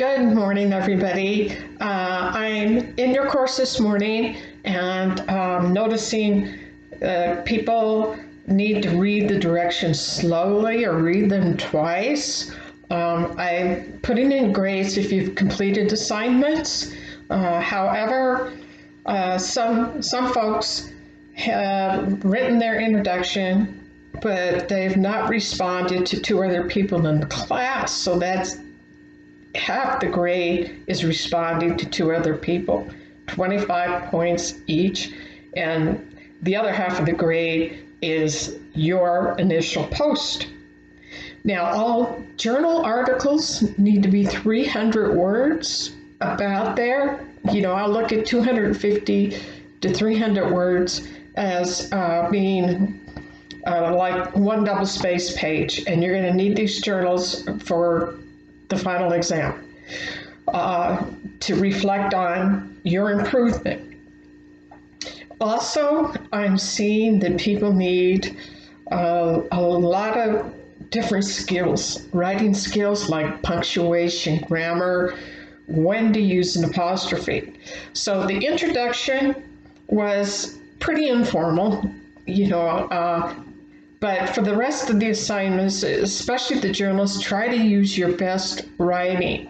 Good morning, everybody. I'm in your course this morning and noticing people need to read the directions slowly or read them twice. I'm putting in grades if you've completed assignments. However, some folks have written their introduction, but they've not responded to two other people in the class, so that's half the grade is responding to two other people, 25 points each, and the other half of the grade is your initial post. Now, all journal articles need to be 300 words about there. I'll look at 250 to 300 words as being like one double-space page, and you're going to need these journals for the final exam to reflect on your improvement. Also, I'm seeing that people need a lot of different skills, writing skills like punctuation, grammar, when to use an apostrophe. So the introduction was pretty informal, but for the rest of the assignments, especially the journals, try to use your best writing.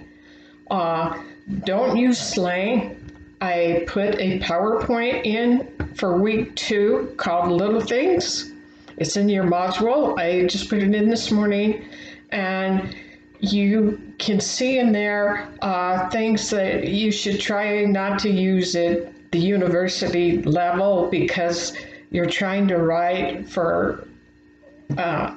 Don't use slang. I put a PowerPoint in for week 2 called Little Things. It's in your module. I just put it in this morning, and you can see in there things that you should try not to use at the university level because you're trying to write for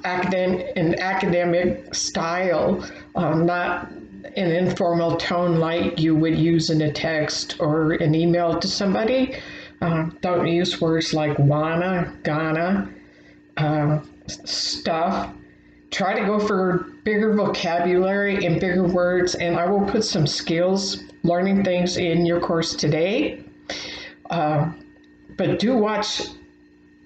academic style, not an informal tone like you would use in a text or an email to somebody. Don't use words like wanna, gonna, stuff. Try to go for bigger vocabulary and bigger words, and I will put some skills, learning things in your course today. But do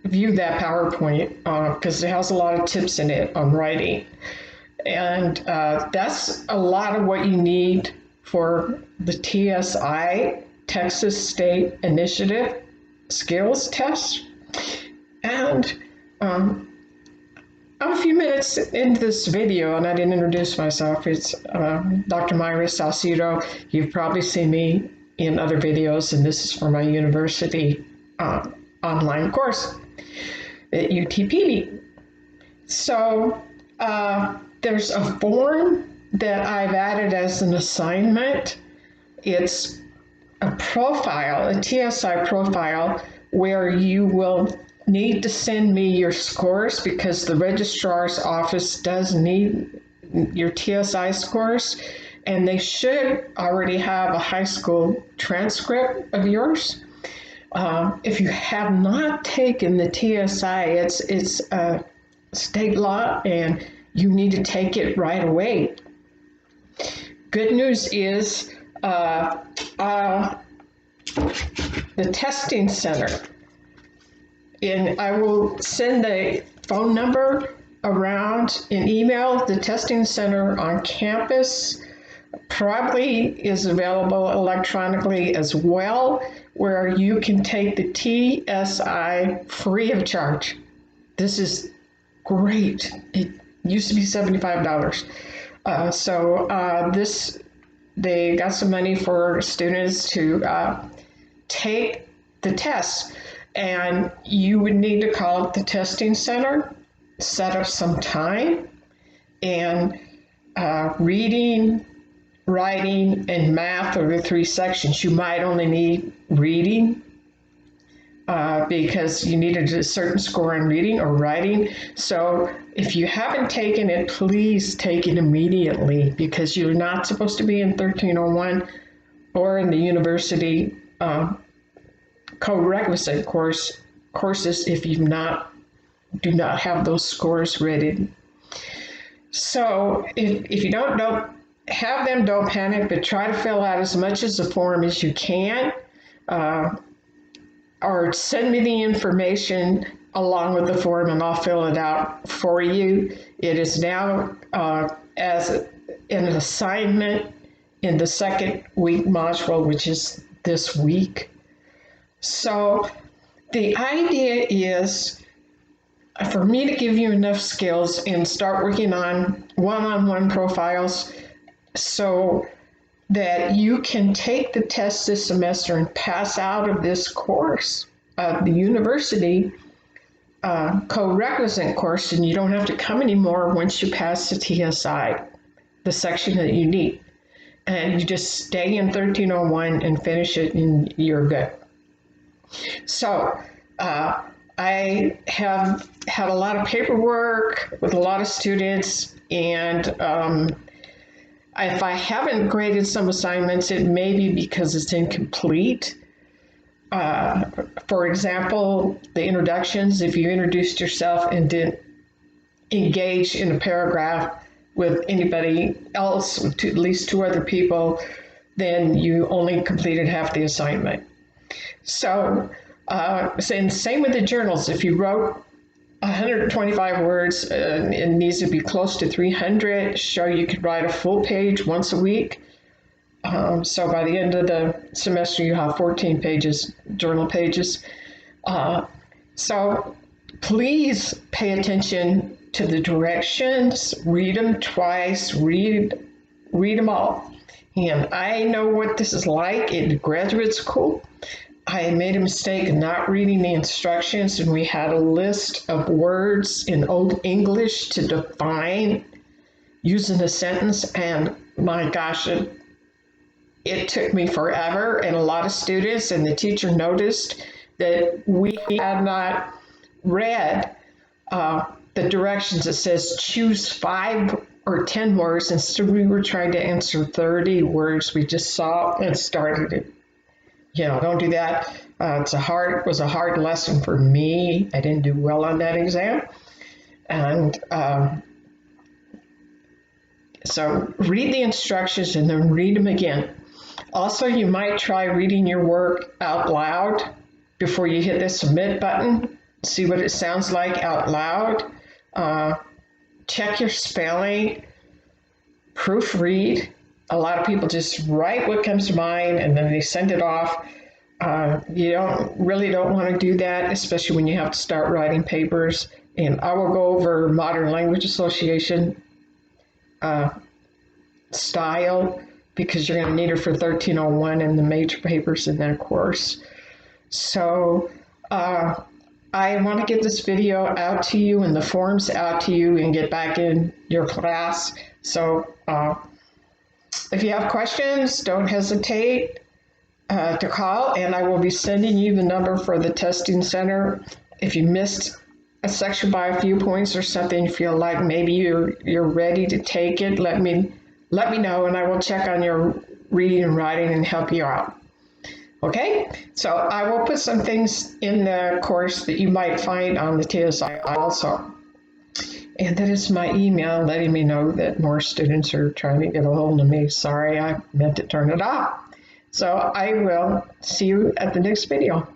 view that PowerPoint because it has a lot of tips in it on writing. And that's a lot of what you need for the TSI, Texas State Initiative Skills Test. And I'm a few minutes into this video, and I didn't introduce myself. It's Dr. Myra Salcido. You've probably seen me in other videos, and this is for my university online course at UTP. So there's a form that I've added as an assignment. It's a profile, a TSI profile, where you will need to send me your scores because the registrar's office does need your TSI scores, and they should already have a high school transcript of yours. If you have not taken the TSI, it's a state law and you need to take it right away. Good news is the testing center, and I will send the phone number around in email. The testing center on campus probably is available electronically as well, where you can take the TSI free of charge. This is great. It used to be $75. They got some money for students to take the test, and you would need to call up the testing center, set up some time, and reading, writing, and math are the 3 sections. You might only need reading because you needed a certain score in reading or writing. So if you haven't taken it, please take it immediately because you're not supposed to be in 1301 or in the university co-requisite courses if you do not have those scores ready. So if you don't have them, don't panic, but try to fill out as much as the form as you can, or send me the information along with the form and I'll fill it out for you. It is now as an assignment in the second week module, which is this week. So the idea is for me to give you enough skills and start working on one-on-one profiles so that you can take the test this semester and pass out of this course, the university co-requisite course, and you don't have to come anymore once you pass the TSI, the section that you need. And you just stay in 1301 and finish it and you're good. So I have had a lot of paperwork with a lot of students, and if I haven't graded some assignments, it may be because it's incomplete. For example, the introductions, if you introduced yourself and didn't engage in a paragraph with anybody else, with at least two other people, then you only completed half the assignment. So, and same with the journals. If you wrote 125 words, it needs to be close to 300. Show you could write a full page once a week. So by the end of the semester, you have 14 pages, journal pages. So please pay attention to the directions, read them twice, read them all. And I know what this is like in graduate school. I made a mistake of not reading the instructions, and we had a list of words in Old English to define using a sentence, and my gosh, it took me forever, and a lot of students and the teacher noticed that we had not read the directions. It says choose 5 or 10 words. Instead, we were trying to answer 30 words. We just saw and started it. Don't do that. It was a hard lesson for me. I didn't do well on that exam. And so read the instructions and then read them again. Also, you might try reading your work out loud before you hit the submit button. See what it sounds like out loud. Check your spelling. Proofread. A lot of people just write what comes to mind and then they send it off. You don't want to do that, especially when you have to start writing papers. And I will go over Modern Language Association style, because you're going to need it for 1301 and the major papers in that course. So I want to get this video out to you and the forms out to you and get back in your class. So if you have questions, don't hesitate to call, and I will be sending you the number for the testing center. If you missed a section by a few points or something, you feel like maybe you're ready to take it, let me know, and I will check on your reading and writing and help you out. Okay, so I will put some things in the course that you might find on the TSI also. And that is my email letting me know that more students are trying to get a hold of me. Sorry, I meant to turn it off. So I will see you at the next video.